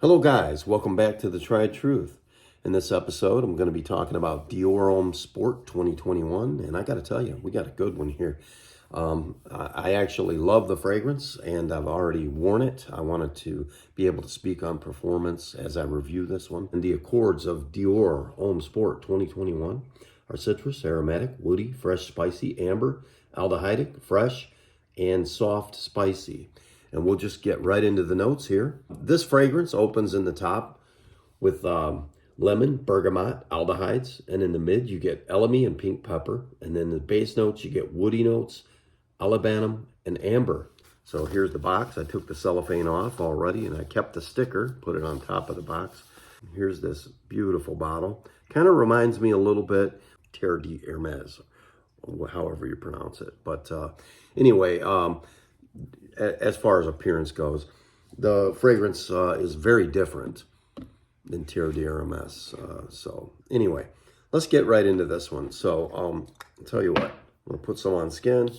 Hello guys, welcome back to The Tried Truth. In this episode, I'm going to be talking about Dior Homme Sport 2021, and I got to tell you, we got a good one here. I actually love the fragrance, and I've already worn it. I wanted to be able to speak on performance as I review this one. And the accords of Dior Homme Sport 2021 are citrus, aromatic, woody, fresh, spicy, amber, aldehydic, fresh, and soft, spicy. And we'll just get right into the notes here. This fragrance opens in the top with lemon, bergamot, aldehydes. And in the mid, you get elemi and pink pepper. And then the base notes, you get woody notes, olibanum, and amber. So here's the box. I took the cellophane off already, and I kept the sticker, put it on top of the box. Here's this beautiful bottle. Kind of reminds me a little bit Terre d'Hermes, however you pronounce it. But anyway, as far as appearance goes, the fragrance is very different than Terre d'Hermes. So anyway, let's get right into this one. So I'll tell you what, I'm going to put some on skin.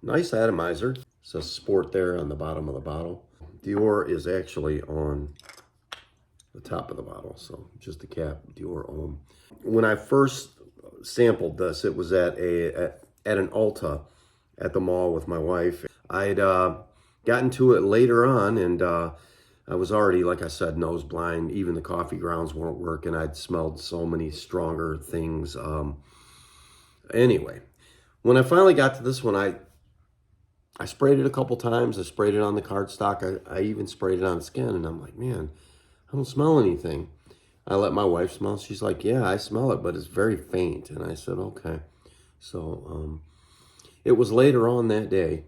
Nice atomizer. It says sport there on the bottom of the bottle. Dior is actually on the top of the bottle, so just the cap, Dior Homme. When I first sampled this, it was at an Ulta at the mall with my wife. I'd gotten to it later on, and I was already, like I said, nose blind. Even the coffee grounds weren't working. I'd smelled so many stronger things. Anyway, when I finally got to this one, I sprayed it a couple times. I sprayed it on the cardstock. I even sprayed it on skin, and I'm like, man, I don't smell anything. I let my wife smell. She's like, yeah, I smell it, but it's very faint. And I said, okay. So it was later on that day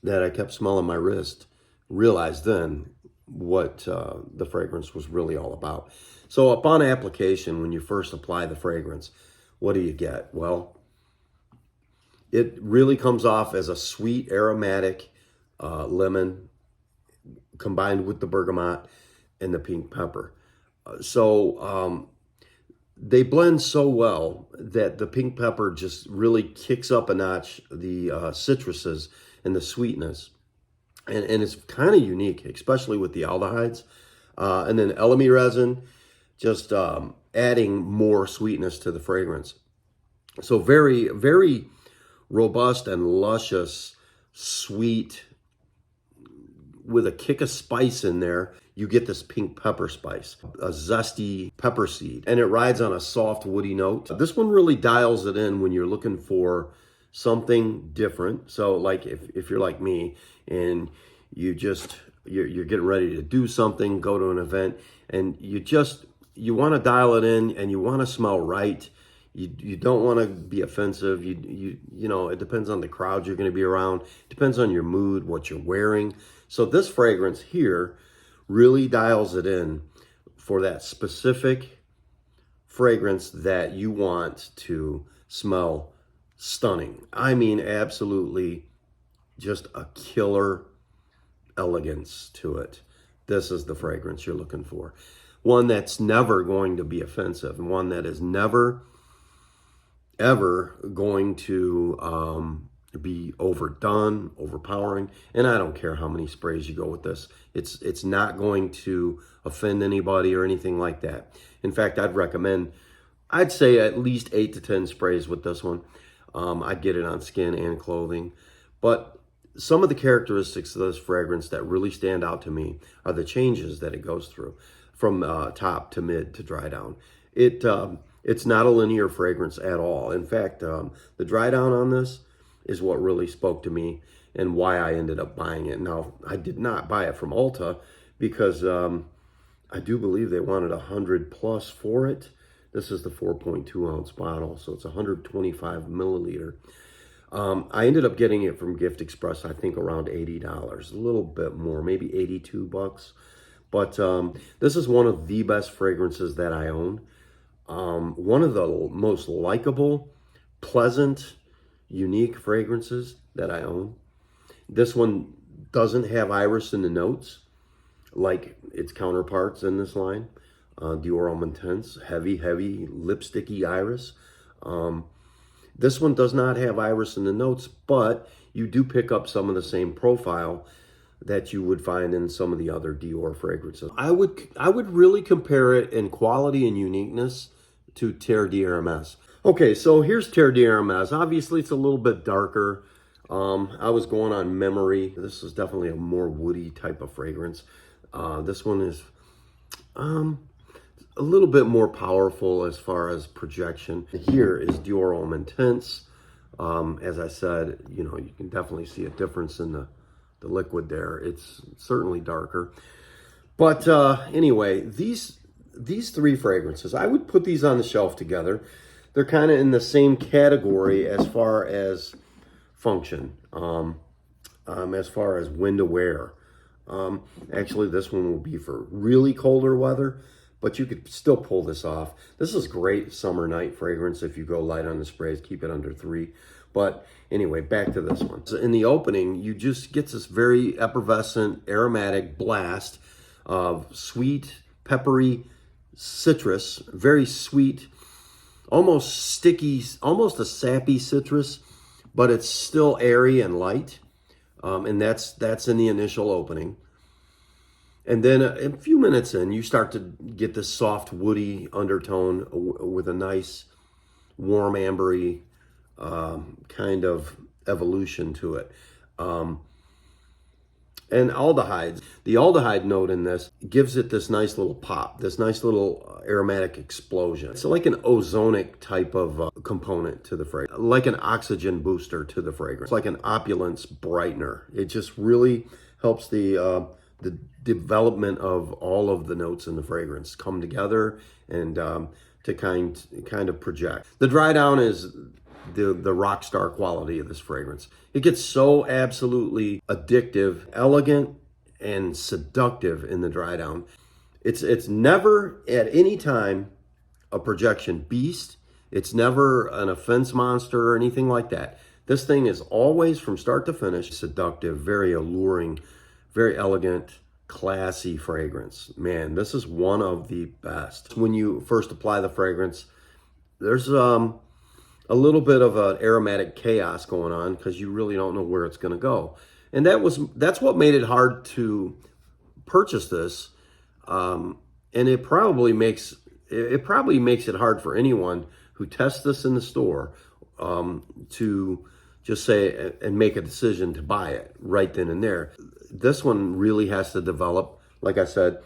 that I kept smelling my wrist, realized then what the fragrance was really all about. So upon application, when you first apply the fragrance, what do you get? Well, it really comes off as a sweet, aromatic lemon combined with the bergamot and the pink pepper. They blend so well that the pink pepper just really kicks up a notch the citruses and the sweetness. And it's kind of unique, especially with the aldehydes. And then elemi resin, just adding more sweetness to the fragrance. So very, very robust and luscious, sweet, with a kick of spice in there. You get this pink pepper spice, a zesty pepper seed, and it rides on a soft woody note. This one really dials it in when you're looking for something different. So like if you're like me and you're getting ready to do something, go to an event, and you want to dial it in and you want to smell right. You don't want to be offensive. You know, it depends on the crowd you're going to be around. It depends on your mood, what you're wearing. So this fragrance here really dials it in for that specific fragrance that you want to smell stunning. I mean, absolutely just a killer elegance to it. This is the fragrance you're looking for. One that's never going to be offensive, and one that is never, ever going to be overdone, overpowering. And I don't care how many sprays you go with this. It's not going to offend anybody or anything like that. In fact, I'd say at least 8 to 10 sprays with this one. I'd get it on skin and clothing. But some of the characteristics of this fragrance that really stand out to me are the changes that it goes through from top to mid to dry down. It's not a linear fragrance at all. In fact, the dry down on this is what really spoke to me and why I ended up buying it. Now, I did not buy it from Ulta because I do believe they wanted 100 plus for it. This is the 4.2 ounce bottle, so it's 125 milliliter. I ended up getting it from Gift Express, I think around $80, a little bit more, maybe 82 bucks. But this is one of the best fragrances that I own. One of the most likable, pleasant, unique fragrances that I own. This one doesn't have iris in the notes like its counterparts in this line. Dior Homme Intense, heavy lipsticky iris. This one does not have iris in the notes, but you do pick up some of the same profile that you would find in some of the other Dior fragrances. I would really compare it in quality and uniqueness to Terre d'Hermes. Okay, so here's Terre d'Hermes. Obviously, it's a little bit darker. I was going on memory. This is definitely a more woody type of fragrance. This one is a little bit more powerful as far as projection. Here is Dior Homme Intense. As I said, you can definitely see a difference in the liquid there. It's certainly darker. But anyway, these three fragrances, I would put these on the shelf together. They're kind of in the same category as far as function, as far as when to wear. Actually, this one will be for really colder weather, but you could still pull this off. This is great summer night fragrance if you go light on the sprays, keep it under 3. But anyway, back to this one. So in the opening, you just get this very effervescent, aromatic blast of sweet, peppery citrus, very sweet, almost sticky, almost a sappy citrus, but it's still airy and light. And that's in the initial opening. And then a few minutes in, you start to get this soft, woody undertone with a nice, warm, ambery kind of evolution to it. And aldehydes. The aldehyde note in this gives it this nice little pop, this nice little aromatic explosion. It's like an ozonic type of component to the fragrance, like an oxygen booster to the fragrance, like an opulence brightener. It just really helps the development of all of the notes in the fragrance come together and to kind of project. The dry down is the rock star quality of this fragrance. It gets so absolutely addictive, elegant, and seductive in the dry down. It's never at any time a projection beast. It's never an offense monster or anything like that. This thing is always, from start to finish, seductive, very alluring, very elegant, classy fragrance. Man, this is one of the best. When you first apply the fragrance, there's a little bit of an aromatic chaos going on because you really don't know where it's going to go. And that's what made it hard to purchase this. And it probably makes it hard for anyone who tests this in the store to just say and make a decision to buy it right then and there. This one really has to develop, like I said,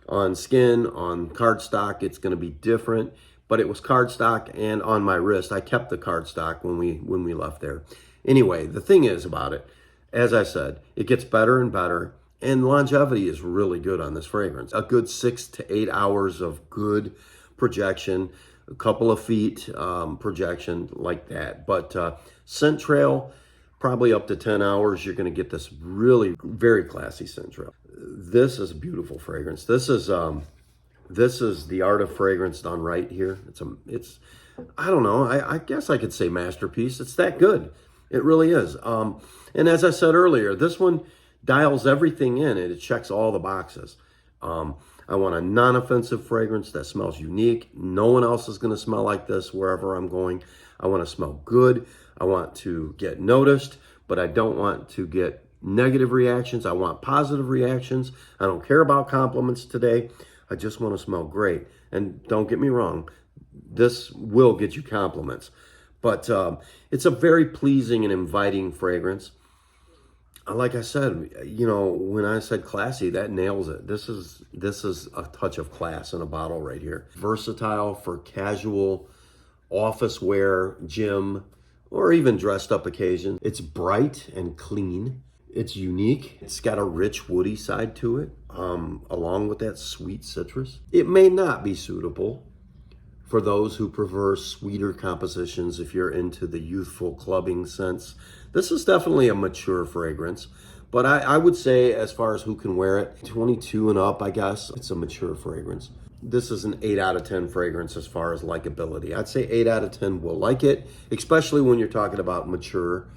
on skin, on cardstock. It's going to be different. But it was cardstock and on my wrist. I kept the cardstock when we left there. Anyway, the thing is about it, as I said, it gets better and better, and longevity is really good on this fragrance. A good 6 to 8 hours of good projection, a couple of feet projection like that. But scent trail, probably up to 10 hours, you're going to get this really very classy scent trail. This is a beautiful fragrance. This is the art of fragrance done right here. It's I don't know, I guess I could say masterpiece. It's that good. It really is. And as I said earlier, this one dials everything in and it checks all the boxes. I want a non-offensive fragrance that smells unique. No one else is going to smell like this wherever I'm going. I want to smell good. I want to get noticed, but I don't want to get negative reactions. I want positive reactions. I don't care about compliments today. I just want to smell great. And don't get me wrong, this will get you compliments. But it's a very pleasing and inviting fragrance. Like I said, when I said classy, that nails it. This is a touch of class in a bottle right here. Versatile for casual office wear, gym, or even dressed up occasion. It's bright and clean. It's unique. It's got a rich woody side to it, along with that sweet citrus. It may not be suitable for those who prefer sweeter compositions if you're into the youthful clubbing scents. This is definitely a mature fragrance, but I would say as far as who can wear it, 22 and up, I guess, it's a mature fragrance. This is an 8 out of 10 fragrance as far as likability. I'd say 8 out of 10 will like it, especially when you're talking about mature,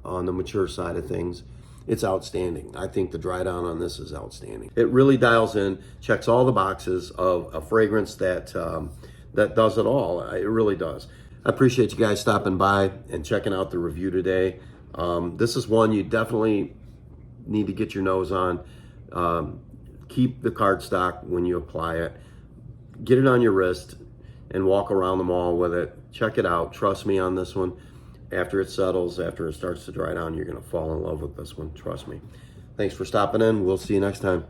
on the mature side of things. It's outstanding. I think the dry down on this is outstanding. It really dials in, checks all the boxes of a fragrance that does it all. It really does. I appreciate you guys stopping by and checking out the review today. This is one you definitely need to get your nose on. Keep the cardstock when you apply it. Get it on your wrist and walk around the mall with it. Check it out. Trust me on this one. After it settles, after it starts to dry down, you're going to fall in love with this one. Trust me. Thanks for stopping in. We'll see you next time.